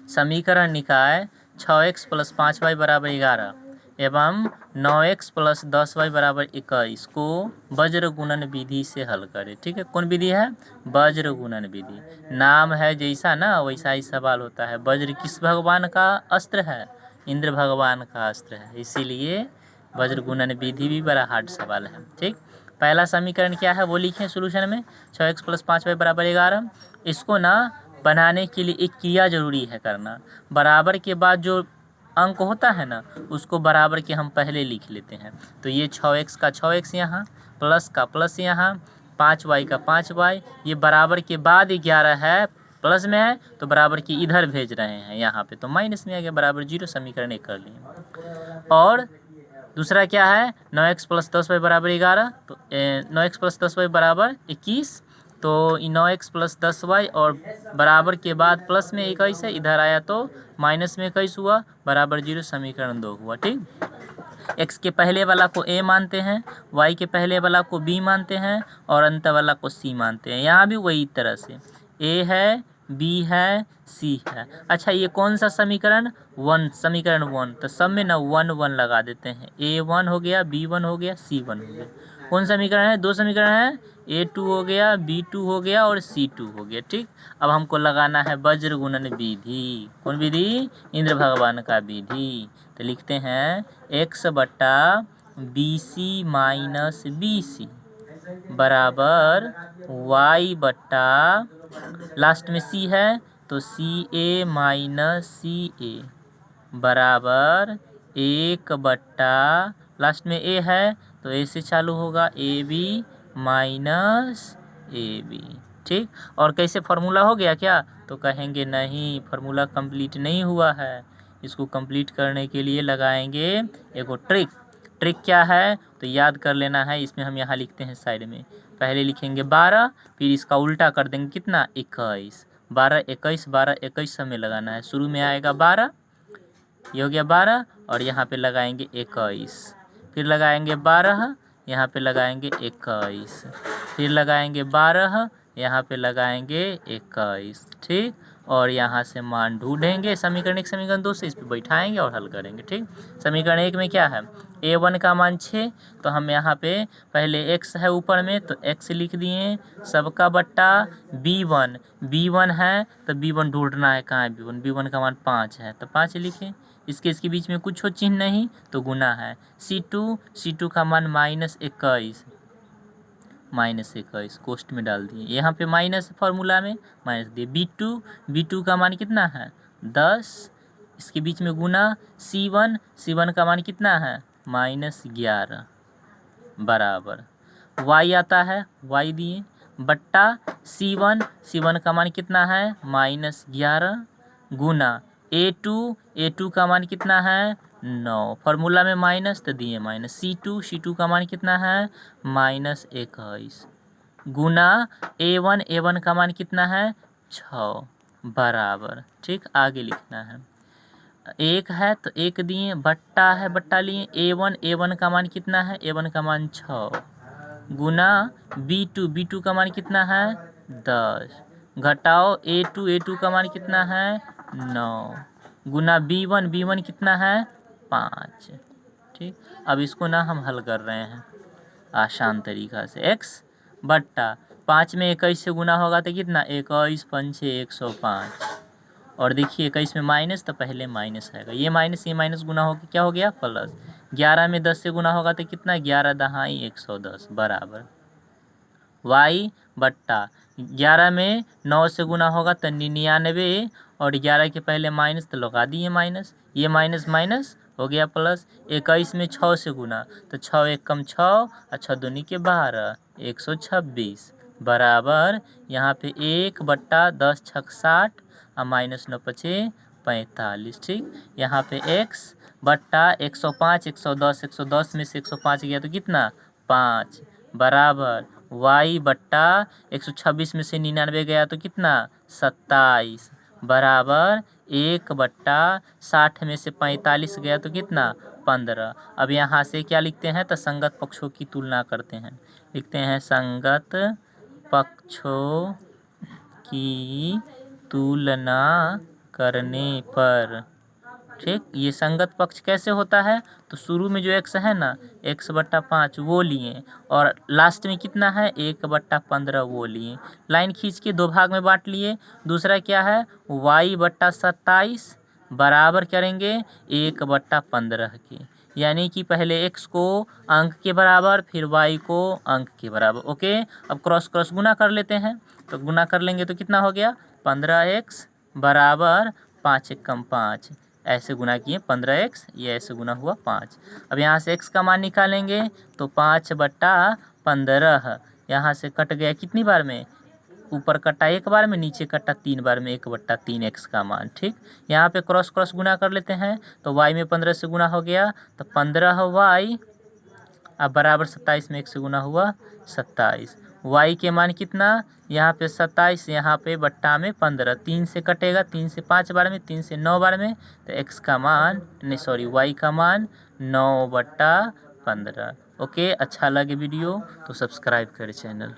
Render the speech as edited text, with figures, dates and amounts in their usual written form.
समीकरण निकाय 6x + 5y = 11 एवं 9x + 10y = 21 को वज्र गुणन विधि से हल करें। ठीक है, कौन विधि है? वज्र गुणन विधि। नाम है जैसा ना वैसा ही सवाल होता है। वज्र किस भगवान का अस्त्र है? इंद्र भगवान का अस्त्र है, इसीलिए वज्र गुणन विधि भी बड़ा हार्ड सवाल है। ठीक, पहला समीकरण क्या है वो लिखें सोल्यूशन में। 6x + 5y = 11। इसको ना बनाने के लिए एक क्रिया जरूरी है करना। बराबर के बाद जो अंक होता है ना उसको बराबर के हम पहले लिख लेते हैं। तो ये 6x का 6x यहाँ, प्लस का प्लस यहाँ, 5y का 5y, ये बराबर के बाद 11 है, प्लस में है तो बराबर की इधर भेज रहे हैं यहाँ पे, तो माइनस में आ गया, बराबर 0। समीकरण 1 कर लिए। और दूसरा क्या है? 9x + 10y = 11। तो 9x + 10y = 21। तो 9x + 10y और बराबर के बाद प्लस में 21 है, इधर आया तो माइनस में 21 हुआ, बराबर 0। समीकरण 2 हुआ। ठीक, x के पहले वाला को a मानते हैं, y के पहले वाला को b मानते हैं और अंत वाला को c मानते हैं। यहाँ भी वही तरह से a है, b है, c है। अच्छा, ये कौन सा समीकरण? 1, समीकरण 1। तो सब में ना 1 1 लगा देते हैं। a1 हो गया, b1 हो गया, c1 हो गया। कौन समीकरण है? 2 समीकरण है, a2 हो गया, b2 हो गया और c2 हो गया। ठीक, अब हमको लगाना है वज्र गुणन विधि। कौन विधि? इंद्र भगवान का विधि। तो लिखते हैं x बट्टा BC माइनस BC बराबर y बट्टा, लास्ट में c है तो CA माइनस CA बराबर 1 बट्टा, लास्ट में a है तो a से चालू होगा, AB माइनस AB। ठीक, और कैसे फॉर्मूला हो गया क्या? तो कहेंगे नहीं, फार्मूला कंप्लीट नहीं हुआ है। इसको कंप्लीट करने के लिए लगाएंगे एगो ट्रिक। ट्रिक क्या है तो याद कर लेना है। इसमें हम यहाँ लिखते हैं साइड में, पहले लिखेंगे 12, फिर इसका उल्टा कर देंगे कितना? 21। 12 21 12 21 हमें लगाना है। शुरू में आएगा 12, ये हो गया 12 और यहाँ पे लगाएंगे 21, फिर लगाएंगे 12, यहाँ पे लगाएंगे 21, फिर लगाएंगे 12, यहाँ पे लगाएंगे 21। ठीक, और यहाँ से मान ढूंढेंगे समीकरण 1 समीकरण 2 से, इस पे बैठाएंगे और हल करेंगे। ठीक, समीकरण 1 में क्या है? a1 का मान 6, तो हम यहाँ पे पहले x है ऊपर में तो x लिख दिए, सबका बट्टा b1 है तो b1 ढूंढना है, कहाँ है b1? b1 का मान 5 है तो 5 लिखे। इसके बीच में कुछ हो चिन्ह नहीं तो गुना है। C2 का मान -21 कोष्ट में डाल दिए, यहाँ पे माइनस फॉर्मूला में माइनस दिए। B2 का मान कितना है? 10, इसके बीच में गुना। C1 का मान कितना है? -11 बराबर y आता है, y दिए, बट्टा C1 का मान कितना है? -11 गुना A2 का मान कितना है? 9, फार्मूला में माइनस तो दिए माइनस। C2 का मान कितना है? -21 गुना A1 का मान कितना है? 6 बराबर। ठीक, आगे लिखना है, 1 है तो 1 दिए, बट्टा है बट्टा लिए, A1 का मान कितना है? A1 का मान 6 गुना B2 का मान कितना है? 10 घटाओ A2 का मान कितना है? 9 गुना B1 कितना है? 5। ठीक, अब इसको ना हम हल कर रहे हैं आसान तरीका से। x बट्टा 5 में 21 से गुना होगा तो कितना? 21 पंचे 105। और देखिए 21 में माइनस तो पहले माइनस आएगा, ये माइनस गुना होकर क्या हो गया? प्लस। 11 में 10 से गुना होगा तो कितना? 11 दहाई 110 बराबर y बट्टा 11 में 9 से गुना होगा तो 99 और 11 के पहले माइनस तो लगा दिए माइनस, ये माइनस हो गया प्लस। 21 में 6 से गुना तो 6 1 कम 6 और 6 दूनी के 12 126 बराबर यहाँ पे 1 बट्टा 10 छक 60 और -9 पचे 45। ठीक, यहाँ पे x बट्टा 105 110 में से 105 गया तो कितना? 5 बराबर y बट्टा 126 में से 99 गया तो कितना? 27 बराबर 1 बट्टा 60 में से 45 गया तो कितना? 15। अब यहाँ से क्या लिखते हैं तो संगत पक्षों की तुलना करते हैं। लिखते हैं संगत पक्षों की तुलना करने पर, ठीक। ये संगत पक्ष कैसे होता है, तो शुरू में जो x है ना, x/5 वो लिए और लास्ट में कितना है 1/15 वो लिए, लाइन खींच के दो भाग में बांट लिए। दूसरा क्या है y/27 बराबर करेंगे 1/15 के, यानी कि पहले x को अंक के बराबर फिर y को अंक के बराबर। ओके, अब क्रॉस क्रॉस गुना कर लेते हैं, तो गुना कर लेंगे तो कितना हो गया 15x बराबर 5 एकम 5, ऐसे गुना किए 15x, ये ऐसे गुना हुआ 5। अब यहाँ से x का मान निकालेंगे तो 5/15 यहाँ से कट गया कितनी बार में, ऊपर कटा एक बार में, नीचे कटा 3 बार में, 1/3 x का मान, ठीक। यहाँ पे क्रॉस क्रॉस गुना कर लेते हैं तो y में 15 से गुना हो गया तो 15y, अब बराबर 27 में 1 से गुना हुआ 27। y के मान कितना, यहाँ पे 27, यहाँ पे बट्टा में 15, 3 से कटेगा, 3 से 5 बार में, 3 से 9 बार में, तो x का मान नहीं सॉरी y का मान 9/15। ओके, अच्छा लगे वीडियो तो सब्सक्राइब करें चैनल।